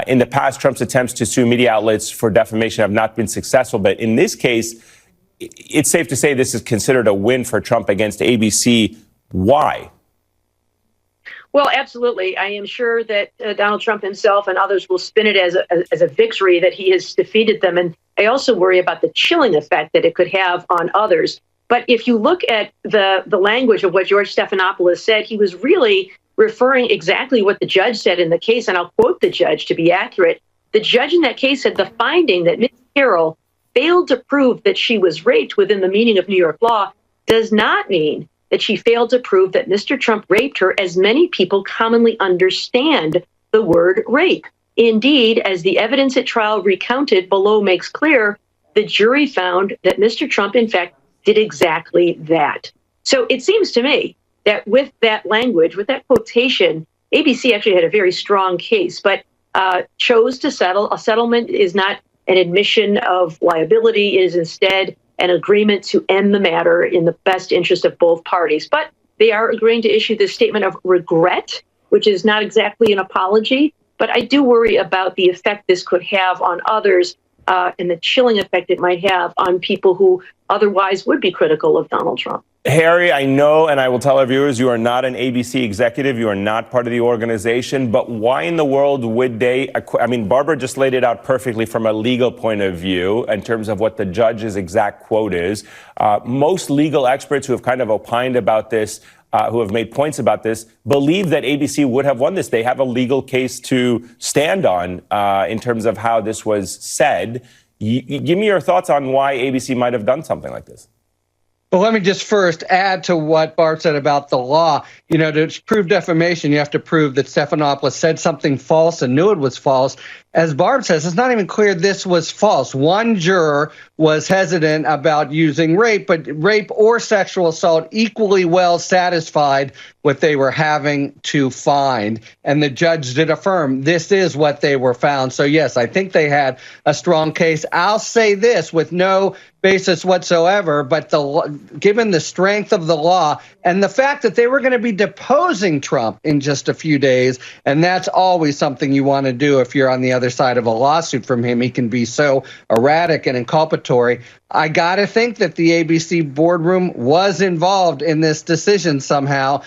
In the past, Trump's attempts to sue media outlets for defamation have not been successful. But in this case, it's safe to say this is considered a win for Trump against ABC. Why? Well, absolutely. I am sure that Donald Trump himself and others will spin it as a victory that he has defeated them. And I also worry about the chilling effect that it could have on others. But if you look at the language of what George Stephanopoulos said, he was really referring exactly what the judge said in the case. And I'll quote the judge to be accurate. The judge in that case said the finding that Ms. Carroll failed to prove that she was raped within the meaning of New York law does not mean that she failed to prove that Mr. Trump raped her, as many people commonly understand the word rape. Indeed, as the evidence at trial recounted below makes clear, the jury found that Mr. Trump, in fact, did exactly that. So it seems to me that with that language, with that quotation, ABC actually had a very strong case, but chose to settle. A settlement is not an admission of liability. It is instead an agreement to end the matter in the best interest of both parties. But they are agreeing to issue this statement of regret, which is not exactly an apology. But I do worry about the effect this could have on others and the chilling effect it might have on people who otherwise would be critical of Donald Trump. Harry, I know, and I will tell our viewers, you are not an ABC executive. You are not part of the organization. But why in the world would they? I mean, Barbara just laid it out perfectly from a legal point of view in terms of what the judge's exact quote is. Most legal experts who have kind of opined about this, who have made points about this, believe that ABC would have won this. They have a legal case to stand on in terms of how this was said. Give me your thoughts on why ABC might have done something like this. Well, let me just first add to what Barb said about the law. You know, to prove defamation, you have to prove that Stephanopoulos said something false and knew it was false. As Barb says, it's not even clear this was false. One juror was hesitant about using rape, but rape or sexual assault equally well satisfied what they were having to find. And the judge did affirm this is what they were found. So, yes, I think they had a strong case. I'll say this with no basis whatsoever, but given the strength of the law and the fact that they were going to be deposing Trump in just a few days, and that's always something you want to do if you're on the other side of a lawsuit from him. He can be so erratic and inculpatory. I got to think that the ABC boardroom was involved in this decision somehow.